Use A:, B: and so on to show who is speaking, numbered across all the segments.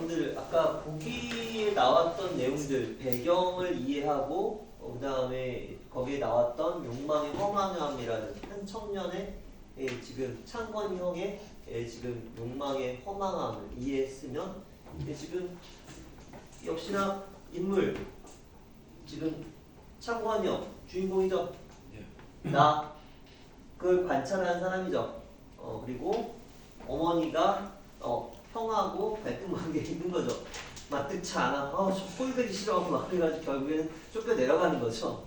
A: 여러분들 아까 보기에 나왔던 내용들 배경을 이해하고 그 다음에 거기에 나왔던 욕망의 허망함이라는 한 청년의 지금 창건형의 지금 욕망의 허망함을 이해했으면 지금 역시나 인물 지금 창건형 주인공이죠. 나 그걸 관찰하는 사람이죠. 그리고 어머니가 형하고 갈등 관계에 있는 거죠. 마뜩치 않아. 저 꼴보기 싫어하고 막 그래가지고 결국에는 쫓겨 내려가는 거죠.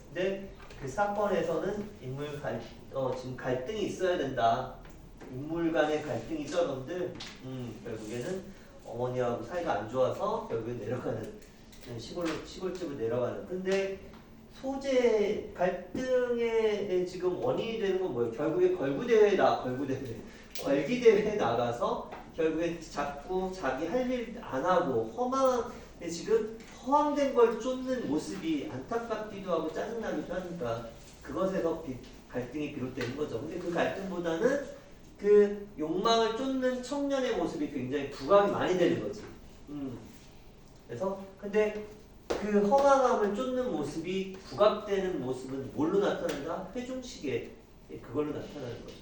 A: 근데 그 사건에서는 지금 갈등이 있어야 된다. 인물 간의 갈등이죠, 여러분들. 결국에는 어머니하고 사이가 안 좋아서 결국엔 내려가는 시골집을 내려가는. 근데 소재 갈등의 지금 원인이 되는 건 뭐예요? 결국에 걸기대회에 나가서 결국에 자꾸 자기 할 일 안 하고 지금 허황된 걸 쫓는 모습이 안타깝기도 하고 짜증나기도 하니까 그것에서 갈등이 비롯되는 거죠. 근데 그 갈등보다는 그 욕망을 쫓는 청년의 모습이 굉장히 부각이 많이 되는 거지. 그래서 근데 그 허망함을 쫓는 모습이 부각되는 모습은 뭘로 나타난다? 회중식에 그걸로 나타나는 거죠.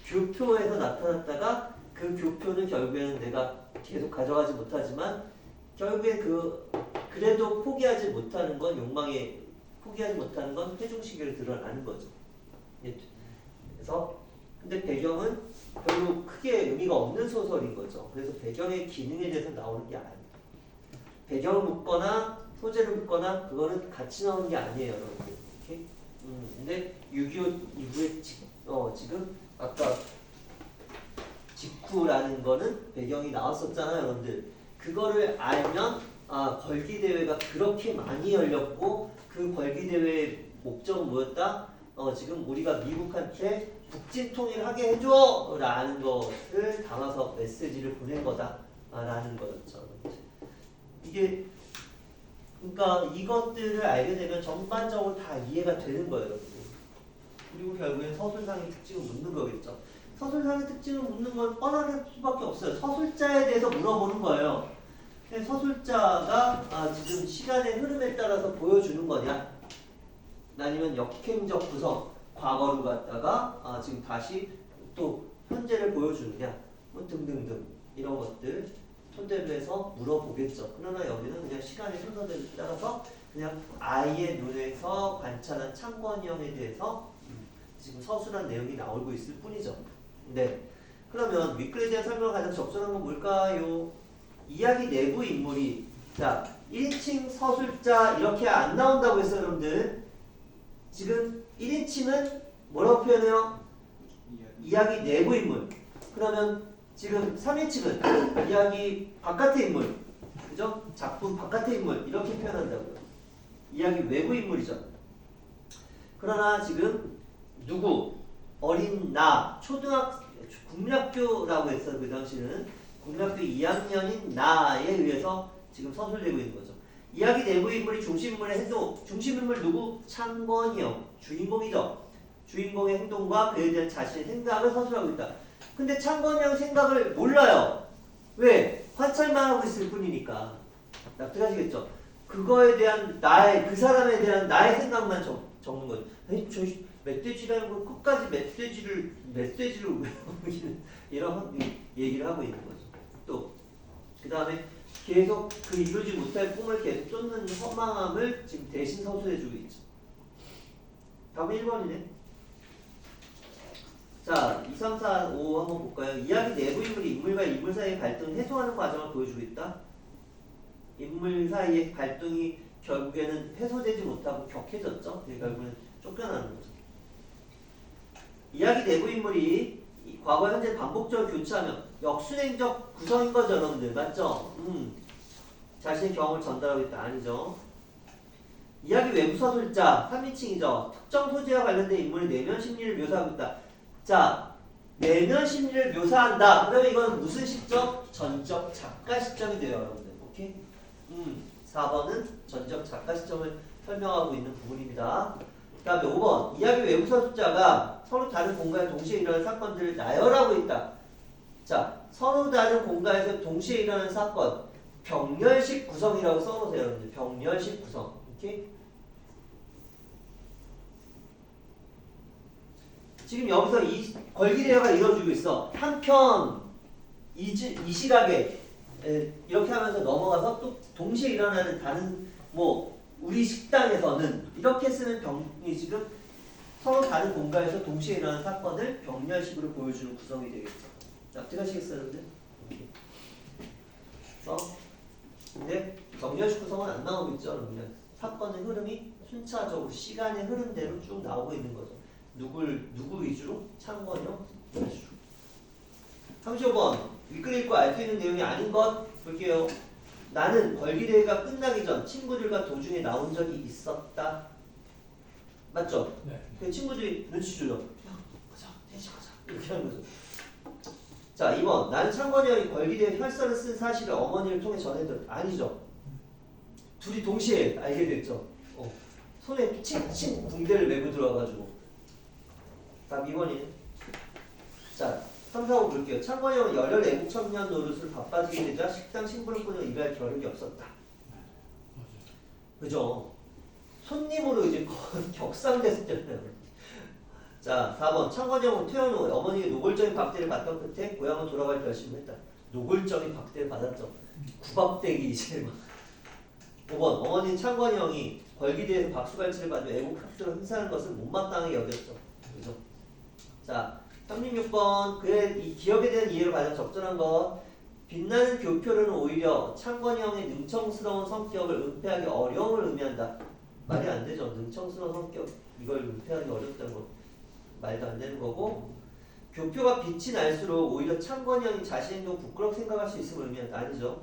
A: 교표에서 나타났다가 그 교표는 결국에는 내가 계속 가져가지 못하지만 결국에 그래도 포기하지 못하는 건 포기하지 못하는 건 회중식으로 드러나는 거죠. 그래서 근데 배경은 별로 크게 의미가 없는 소설인 거죠. 그래서 배경의 기능에 대해서 나오는 게 아니에요. 배경을 묻거나 소재를 묻거나 그거는 같이 나오는 게 아니에요, 여러분들. 오케이? 근데 6.25 이후에 지금 아까 직후라는 거는 배경이 나왔었잖아요, 여러분들. 그거를 알면 걸기대회가 그렇게 많이 열렸고 그 걸기대회의 목적은 뭐였다? 지금 우리가 미국한테 북진 통일하게 해줘! 라는 것을 담아서 메시지를 보낸 거다 라는 거였죠. 이게 그러니까 이것들을 알게 되면 전반적으로 다 이해가 되는 거예요, 여러분. 그리고 결국엔 서술상의 특징을 묻는 거겠죠. 서술상의 특징을 묻는 건 뻔할 수밖에 없어요. 서술자에 대해서 물어보는 거예요. 서술자가 지금 시간의 흐름에 따라서 보여주는 거냐? 아니면 역행적 구성, 과거로 갔다가 지금 다시 또 현재를 보여주느냐? 뭐 등등등 이런 것들 토대로 해서 물어보겠죠. 그러나 여기는 그냥 시간의 순서대로 따라서 그냥 아이의 눈에서 관찰한 창건형에 대해서 지금 서술한 내용이 나오고 있을 뿐이죠. 네. 그러면 윗글에 대한 설명을 가장 적절한 건 뭘까요? 이야기 내부 인물이 1인칭 서술자 이렇게 안 나온다고 했어요, 여러분들. 지금 1인칭은 뭐라고 표현해요? 이야기 내부 인물. 그러면 지금 3인칭은 이야기 바깥의 인물. 그죠? 작품 바깥의 인물. 이렇게 표현한다고요. 이야기 외부 인물이죠. 그러나 지금 누구? 어린 나, 국민학교라고 했어요. 그 당시는 국민학교 2학년인 나에 의해서 지금 서술되고 있는 거죠. 이야기 내부 인물이 중심인물의 행동, 중심인물 누구? 창건형, 주인공이죠. 주인공의 행동과 그에 대한 자신의 생각을 서술하고 있다. 근데 창건형 생각을 몰라요. 왜? 관찰만 하고 있을 뿐이니까. 납득하시겠죠? 그거에 대한 그 사람에 대한 나의 생각만 적는 거죠. 저 멧돼지라는 걸 끝까지 멧돼지를 외우기는 이런 얘기를 하고 있는 거죠. 또 그 다음에 계속 그 이루지 못할 꿈을 계속 쫓는 허망함을 지금 대신 서술해주고 있죠. 답은 1번이네. 자, 2, 3, 4, 5 한번 볼까요? 이야기 내부 인물이 인물과 인물 사이의 갈등을 해소하는 과정을 보여주고 있다. 인물 사이의 갈등이 결국에는 해소되지 못하고 격해졌죠. 결국에는 쫓겨나는 거죠. 이야기 내부 인물이 과거 현재 반복적으로 교차하며 역순행적 구성인 거죠, 여러분들. 맞죠? 자신의 경험을 전달하고 있다. 아니죠. 이야기 외부 서술자 3인칭이죠. 특정 소재와 관련된 인물의 내면 심리를 묘사하고 있다. 자, 내면 심리를 묘사한다. 그러면 이건 무슨 시점? 전적 작가 시점이 돼요, 여러분들. 오케이? 4번은 전적 작가 시점을 설명하고 있는 부분입니다. 그 다음에 5번. 이야기 외부 서술자가 서로 다른 공간에 동시에 일어나는 사건들을 나열하고 있다. 자, 서로 다른 공간에서 동시에 일어나는 사건. 병렬식 구성이라고 써놓으세요, 여러분들. 병렬식 구성. 오케이? 지금 여기서 이 걸기대화가 이루어지고 있어. 한편 이 시각에 이렇게 하면서 넘어가서 또 동시에 일어나는 다른 뭐 우리 식당에서는 이렇게 쓰는 병이 지금 서로 다른 공간에서 동시에 일어나는 사건을 병렬식으로 보여주는 구성이 되겠죠. 납득하시겠어요, 여러분들? 근데 병렬식 구성은 안 나오겠죠, 여러분들. 사건의 흐름이 순차적으로 시간의 흐름대로 쭉 나오고 있는 거죠. 누구 위주로? 창건형 위주로. 35번 윗글 읽고 알 수 있는 내용이 아닌 것 볼게요. 나는 걸기대회가 끝나기 전 친구들과 도중에 나온 적이 있었다. 맞죠?
B: 네.
A: 그 친구들이 눈치 주죠. 야, 가자, 대시 가자. 이렇게 하는 거죠. 자, 2번. 나는 창건이 형이 걸기대회 혈서를 쓴 사실을 어머니를 통해 전해들. 아니죠. 둘이 동시에 알게 됐죠. 손에 칭칭 붕대를 메고 들어와가지고. 답 2번이에요. 자, 3, 4, 5 볼게요. 창건이 형은 열혈 애국 청년 노릇을 바빠지게 되자 식당 심부름꾼을 일할 겨를이 없었다. 그죠? 손님으로 이제 격상됐었잖아요. 자, 4번. 창건이 형은 퇴원 후 어머니에게 노골적인 박대를 받던 끝에 고향으로 돌아갈 결심을 했다. 노골적인 박대를 받았죠. 구박대기 이제 막. 5번. 어머니는 창건이 형이 걸기대에서 박수갈채를 받으며 애국 학습을 행사하는 것을 못마땅하게 여겼죠. 그죠? 자, 36번. 그의 이 기억에 대한 이해로 가장 적절한 것. 빛나는 교표는 오히려 창건이 형의 능청스러운 성격을 은폐하기 어려움을 의미한다. 말이 안 되죠. 능청스러운 성격 이걸 은폐하기 어렵다는 거 말도 안 되는 거고, 교표가 빛이 날수록 오히려 창건이 형이 자신의 행동 부끄럽게 생각할 수 있음을 의미한다. 아니죠.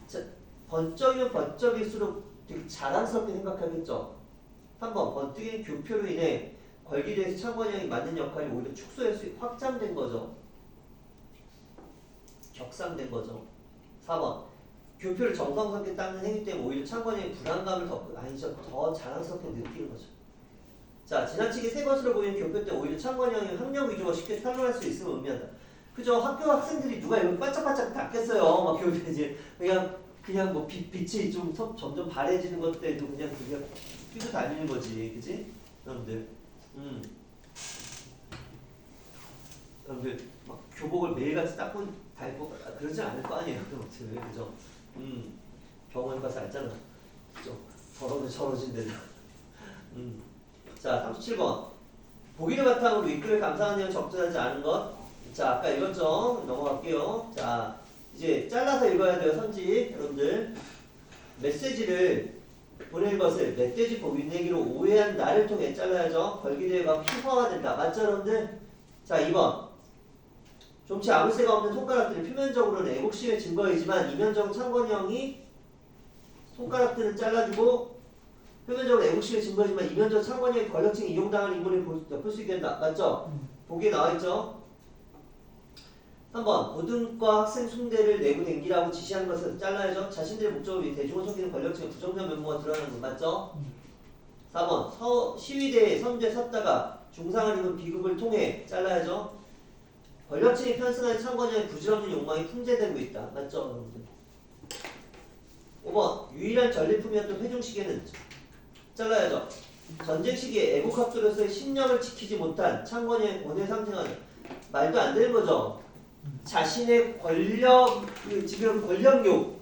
A: 자, 번쩍이면 번쩍일수록 되게 자랑스럽게 생각하겠죠. 3번. 번뜩이는 교표로 인해 걸기대에서 창건이 형이 맡는 역할이 오히려 축소해서 확장된 거죠. 격상된 거죠. 4번. 교표를 정성스럽게 닦는 행위 때문에 오히려 창건이 형이 불안감을 아니죠. 더 자랑스럽게 느끼는 거죠. 자, 지나치게 새 것으로 보이는 교표 때 오히려 창건이 형이 학력 위주가 쉽게 탄로할 수 있음을 의미한다. 그죠? 학교 학생들이 누가 이걸 반짝반짝 닦겠어요. 막 교표 이제 그냥 뭐 빛이 좀 점점 바래지는 것 때도 그냥 뛰고 다니는 거지, 그지? 여러분들, 여러분들 막 교복을 매일같이 닦고 다니고 그러지 않을 거 아니에요, 여러분들, 그죠? 병원 가서 알잖아, 그죠? 더러면 저러진 데도. 자, 37번. 보기를 바탕으로 윗글을 감상한 내용 적절하지 않은 것. 자, 아까 읽었죠? 넘어갈게요. 자, 이제 잘라서 읽어야 돼요, 선지. 여러분들. 메시지를 보낼 것을 멧돼지 윗내기로 오해한 나를 통해 잘라야죠. 걸기대회가 피화화된다. 맞죠, 여러분들? 자, 2번. 좀치 아무 새가 없는 손가락들은 표면적으로는 애국심의 증거이지만 이면적으로 창건이 형이 손가락들은 잘라주고 표면적으로 애국심의 증거지만 이면적으로 창건이 형이 권력층에 이용당하는 인물을 엿볼 수 있게 된다. 맞죠? 보기에 나와있죠? 3번. 고등과 학생 숭대를 내고 댕기라고 지시한 것을 잘라야죠. 자신들의 목적을 위해 대중을 속이는 권력층의 부정적 면모가 드러나는 것. 맞죠? 4번. 시위대에 선두에 섰다가 중상을 입은 비극을 통해 잘라야죠. 권력층이 편승한 창건이 형의 부질없는 욕망이 풍제되고 있다. 맞죠? 여러분들? 5번. 유일한 전리품이었던 회중시계는 잘라야죠. 전쟁 시기에 애국학도로서의 신념을 지키지 못한 창건이의 권위를 상징하는 말도 안 되는 거죠. 자신의 지금 권력욕,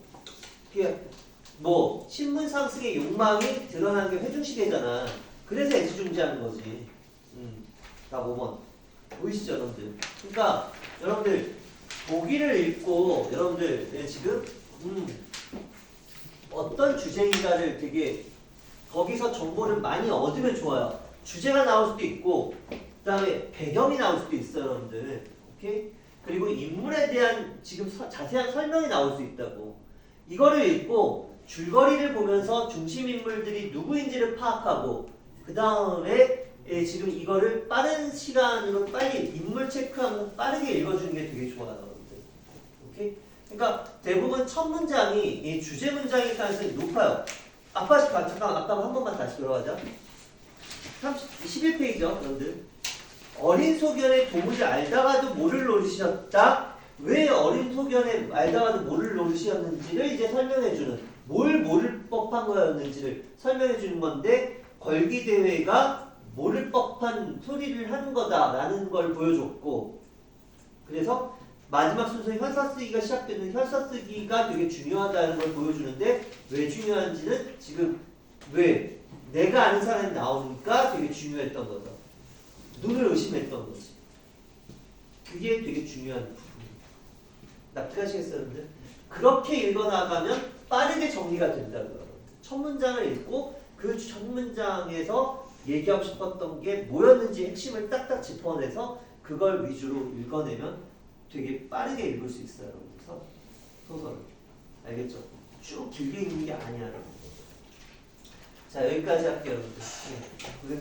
A: 뭐 신분 상승의 욕망이 드러난 게 회중시계잖아. 그래서 애지중지하는 거지. 다 5번. 보이시죠, 여러분들? 그러니까 여러분들 보기를 읽고 여러분들 지금 어떤 주제인가를 되게 거기서 정보를 많이 얻으면 좋아요. 주제가 나올 수도 있고 그 다음에 배경이 나올 수도 있어요, 여러분들. 오케이? 그리고 인물에 대한 지금 자세한 설명이 나올 수 있다고. 이거를 읽고 줄거리를 보면서 중심 인물들이 누구인지를 파악하고 그 다음에 지금 이거를 빠른 시간으로 빨리 인물 체크하고 빠르게 읽어주는 게 되게 좋아요, 여러분들. 오케이? 그러니까 대부분 첫 문장이 이 주제 문장일 가능성이 높아요. 잠깐만, 아까 한 번만 다시 돌아가자. 11페이지요, 여러분들. 어린 소견의 도무지 알다가도 모를 노릇이었다. 왜 어린 소견에 알다가도 모를 노릇이었는지를 이제 설명해주는, 뭘 모를 법한 거였는지를 설명해주는 건데, 걸기대회가 모를 법한 소리를 하는 거다라는 걸 보여줬고, 그래서 마지막 순서에 현사 쓰기가 시작되는 현사 쓰기가 되게 중요하다는 걸 보여주는데, 왜 중요한지는 지금 왜 내가 아는 사람이 나오니까 되게 중요했던 거죠. 눈을 의심했던 거지. 그게 되게 중요한 부분입니다. 납득하시겠어요, 여러분들? 그렇게 읽어나가면 빠르게 정리가 된다고요. 첫 문장을 읽고 그 첫 문장에서 얘기하고 싶었던 게 뭐였는지 핵심을 딱딱 짚어내서 그걸 위주로 읽어내면 되게 빠르게 읽을 수 있어요. 그래서 소설을. 알겠죠? 쭉 길게 읽는 게 아니야. 여러분. 자, 여기까지 할게요, 여러분들. 네,